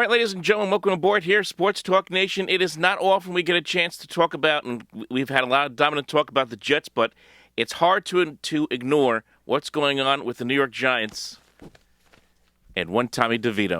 right, ladies and gentlemen, welcome aboard here, Sports Talk Nation. It is not often we get a chance to talk about, and we've had a lot of dominant talk about the Jets, but it's hard to ignore what's going on with the New York Giants and one Tommy DeVito.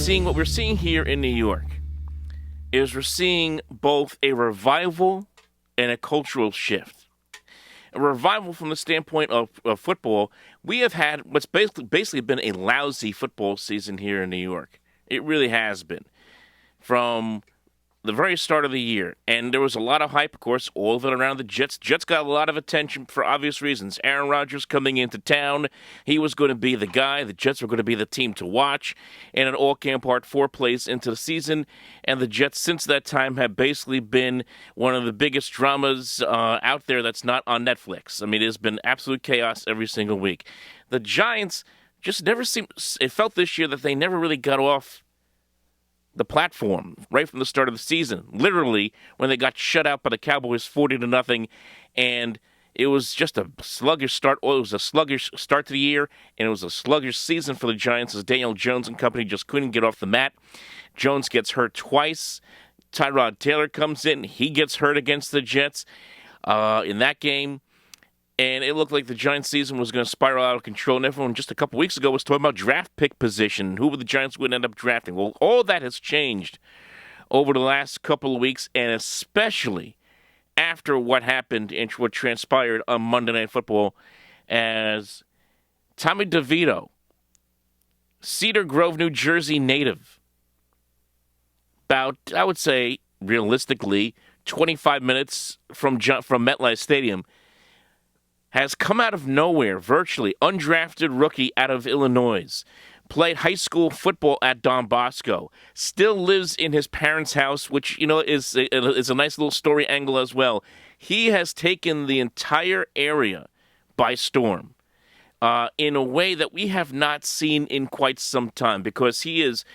What we're seeing here in New York is we're seeing both a revival and a cultural shift. A revival from the standpoint of football. We have had what's basically been a lousy football season here in New York. It really has been. From the very start of the year. And there was a lot of hype, of course, all of it around the Jets. Jets got a lot of attention for obvious reasons. Aaron Rodgers coming into town. He was going to be the guy. The Jets were going to be the team to watch. And it all came apart 4 plays into the season. And the Jets, since that time, have basically been one of the biggest dramas out there that's not on Netflix. I mean, it's been absolute chaos every single week. The Giants just never seemed... It felt this year that they never really got off the platform right from the start of the season. Literally, when they got shut out by the Cowboys 40-0, and it was just a sluggish start. Well, it was a sluggish start to the year, and it was a sluggish season for the Giants as Daniel Jones and company just couldn't get off the mat. Jones gets hurt twice. Tyrod Taylor comes in. He gets hurt against the Jets in that game. And it looked like the Giants' season was going to spiral out of control. And everyone just a couple weeks ago was talking about draft pick position. Who the Giants would end up drafting? Well, all that has changed over the last couple of weeks, and especially after what happened and what transpired on Monday Night Football as Tommy DeVito, Cedar Grove, New Jersey native, about, I would say, realistically, 25 minutes from MetLife Stadium, has come out of nowhere, virtually, undrafted rookie out of Illinois, played high school football at Don Bosco, still lives in his parents' house, which, is a nice little story angle as well. He has taken the entire area by storm in a way that we have not seen in quite some time, because he has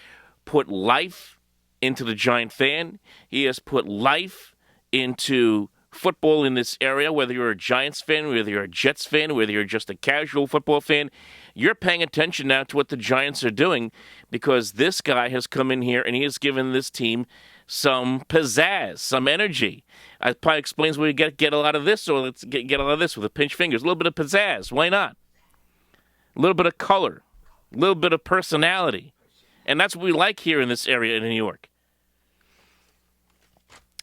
put life into the Giant fan. He has put life into football in this area, whether you're a Giants fan, whether you're a Jets fan, whether you're just a casual football fan, you're paying attention now to what the Giants are doing, because this guy has come in here and he has given this team some pizzazz, some energy. That probably explains where you get a lot of this, or let's get a lot of this with a pinch fingers. A little bit of pizzazz, why not? A little bit of color, a little bit of personality. And that's what we like here in this area in New York.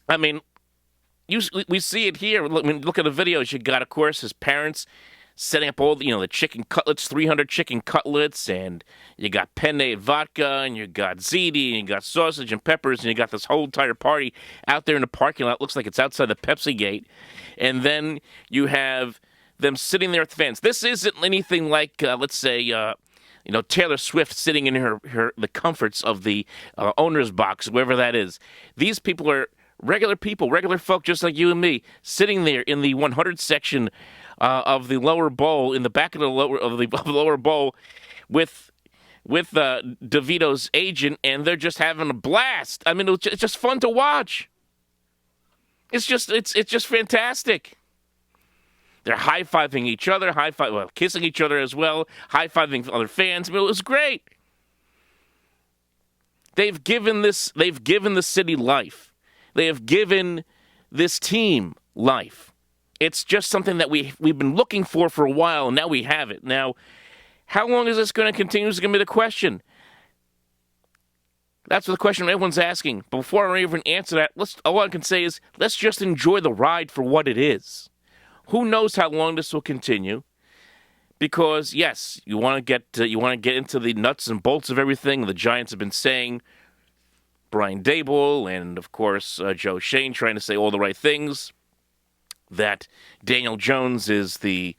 I mean, we see it here. Look at the videos. You got, of course, his parents setting up all the chicken cutlets, 300 chicken cutlets, and you got penne vodka, and you got ziti, and you got sausage and peppers, and you got this whole entire party out there in the parking lot. Looks like it's outside the Pepsi gate. And then you have them sitting there with the fans. This isn't anything like, let's say, Taylor Swift sitting in the comforts of the owner's box, wherever that is. These people are regular people, regular folk just like you and me, sitting there in the 100 section of the lower bowl, in the back of the lower bowl, with DeVito's agent, and they're just having a blast. I mean, it's just fun to watch. It's just fantastic. They're high-fiving each other, kissing each other as well, high-fiving other fans. I mean, it was great. They've given the city life. They have given this team life. It's just something that we've been looking for a while, and now we have it. Now, how long is this going to continue is going to be the question. That's the question everyone's asking. But before I even answer that, all I can say is let's just enjoy the ride for what it is. Who knows how long this will continue? Because, yes, you want to get into the nuts and bolts of everything the Giants have been saying. Brian Daboll and, of course, Joe Shane trying to say all the right things, that Daniel Jones is the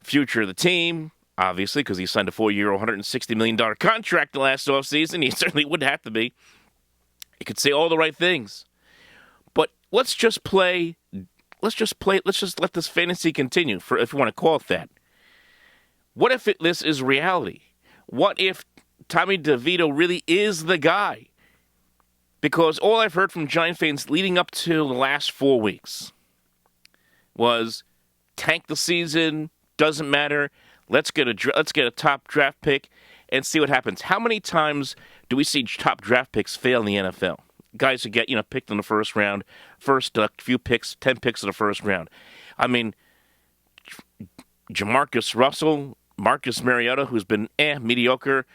future of the team, obviously, because he signed a 4-year, $160 million contract the last offseason. He certainly would have to be. He could say all the right things. But let's just let this fantasy continue, if you want to call it that. What if this is reality? What if Tommy DeVito really is the guy? Because all I've heard from Giant fans leading up to the last 4 weeks was tank the season, doesn't matter. Let's get a top draft pick and see what happens. How many times do we see top draft picks fail in the NFL? Guys who get picked in the first round, first few picks, 10 picks in the first round. I mean, Jamarcus Russell, Marcus Mariota, who's been mediocre.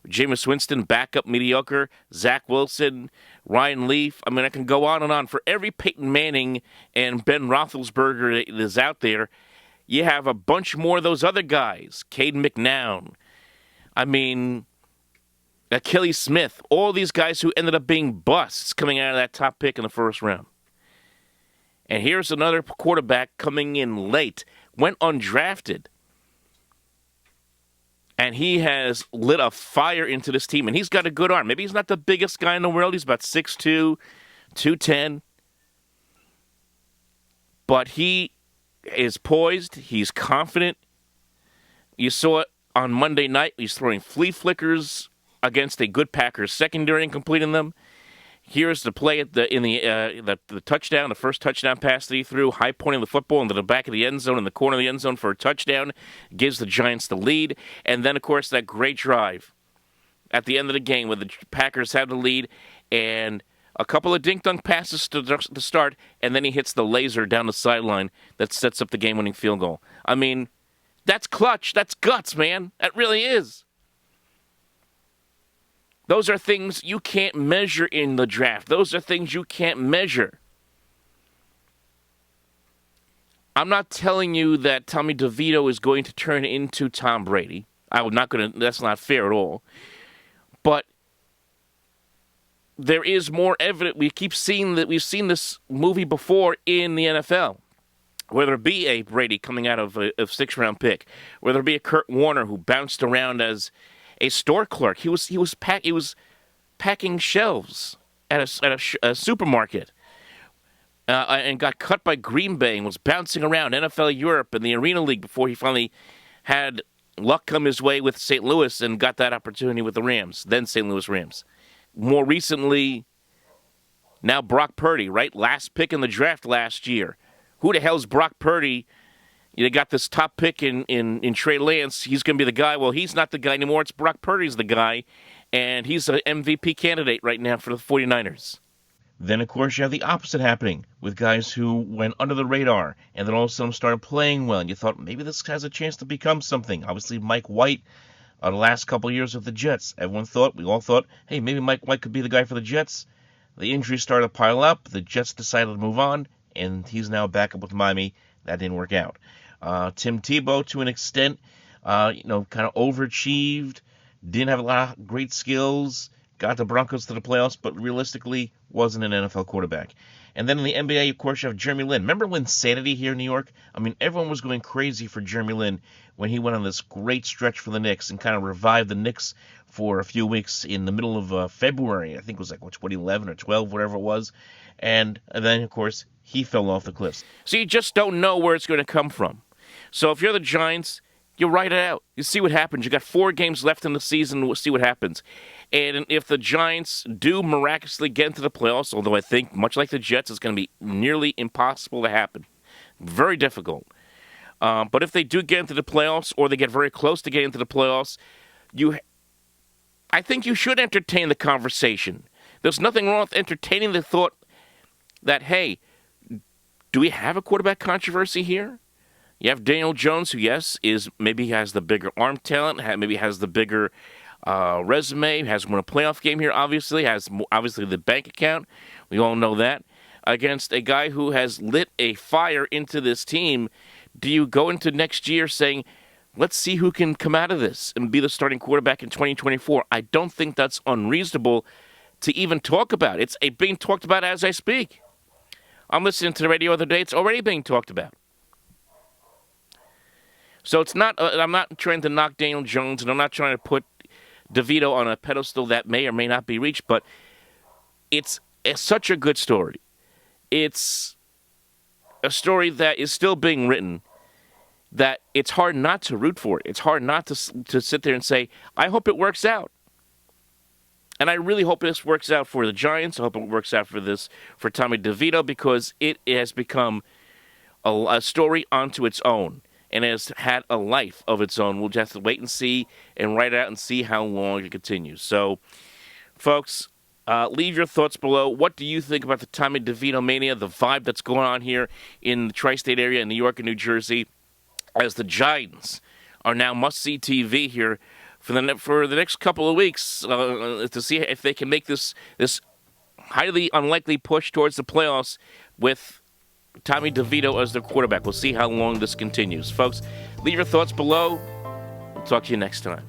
Jameis Winston, backup mediocre. Zach Wilson, Ryan Leaf. I mean, I can go on and on. For every Peyton Manning and Ben Roethlisberger that is out there, you have a bunch more of those other guys. Cade McNown. I mean, Achilles Smith. All these guys who ended up being busts coming out of that top pick in the first round. And here's another quarterback coming in late. Went undrafted. And he has lit a fire into this team. And he's got a good arm. Maybe he's not the biggest guy in the world. He's about 6'2", 210. But he is poised. He's confident. You saw it on Monday night. He's throwing flea flickers against a good Packers secondary and completing them. Here's the play at the touchdown, the first touchdown pass that he threw, high pointing the football into the back of the end zone, in the corner of the end zone for a touchdown, gives the Giants the lead. And then, of course, that great drive at the end of the game where the Packers have the lead and a couple of dink-dunk passes to start, and then he hits the laser down the sideline that sets up the game-winning field goal. I mean, that's clutch. That's guts, man. That really is. Those are things you can't measure in the draft. Those are things you can't measure. I'm not telling you that Tommy DeVito is going to turn into Tom Brady. That's not fair at all. But there is more evidence. We keep seeing that we've seen this movie before in the NFL. Whether it be a Brady coming out of a sixth-round pick, whether it be a Kurt Warner who bounced around as a store clerk. He was packing shelves at a supermarket and got cut by Green Bay and was bouncing around NFL Europe and the Arena League before he finally had luck come his way with St. Louis and got that opportunity with the Rams, then St. Louis Rams. More recently, now Brock Purdy, right? Last pick in the draft last year. Who the hell's Brock Purdy? They got this top pick in Trey Lance. He's going to be the guy. Well, he's not the guy anymore. It's Brock Purdy's the guy, and he's an MVP candidate right now for the 49ers. Then, of course, you have the opposite happening with guys who went under the radar and then all of a sudden started playing well, and you thought maybe this has a chance to become something. Obviously, Mike White, the last couple of years of the Jets. We all thought, hey, maybe Mike White could be the guy for the Jets. The injuries started to pile up. The Jets decided to move on, and he's now back up with Miami. That didn't work out. Tim Tebow, to an extent, kind of overachieved, didn't have a lot of great skills, got the Broncos to the playoffs, but realistically wasn't an NFL quarterback. And then in the NBA, of course, you have Jeremy Lin. Remember Linsanity here in New York? I mean, everyone was going crazy for Jeremy Lin when he went on this great stretch for the Knicks and kind of revived the Knicks for a few weeks in the middle of February. I think it was 2011 or 12, whatever it was. And then, of course, he fell off the cliffs. So you just don't know where it's going to come from. So if you're the Giants, you write it out. You see what happens. You got 4 games left in the season. We'll see what happens. And if the Giants do miraculously get into the playoffs, although I think, much like the Jets, it's going to be nearly impossible to happen. Very difficult. But if they do get into the playoffs, or they get very close to getting into the playoffs, I think you should entertain the conversation. There's nothing wrong with entertaining the thought that, hey, do we have a quarterback controversy here? You have Daniel Jones, who, yes, maybe has the bigger arm talent, maybe has the bigger resume, has won a playoff game here, obviously, has obviously the bank account. We all know that. Against a guy who has lit a fire into this team, do you go into next year saying, let's see who can come out of this and be the starting quarterback in 2024? I don't think that's unreasonable to even talk about. It's being talked about as I speak. I'm listening to the radio the other day. It's already being talked about. So it's not. I'm not trying to knock Daniel Jones, and I'm not trying to put DeVito on a pedestal that may or may not be reached. But it's such a good story. It's a story that is still being written. That it's hard not to root for it. It's hard not to sit there and say, I hope it works out. And I really hope this works out for the Giants. I hope it works out for Tommy DeVito, because it has become a story onto its own and has had a life of its own. We'll just have to wait and see and write it out and see how long it continues. So, folks, leave your thoughts below. What do you think about the Tommy DeVito mania, the vibe that's going on here in the tri-state area in New York and New Jersey, as the Giants are now must-see TV here for the next couple of weeks to see if they can make this highly unlikely push towards the playoffs with Tommy DeVito as their quarterback. We'll see how long this continues. Folks, leave your thoughts below. We'll talk to you next time.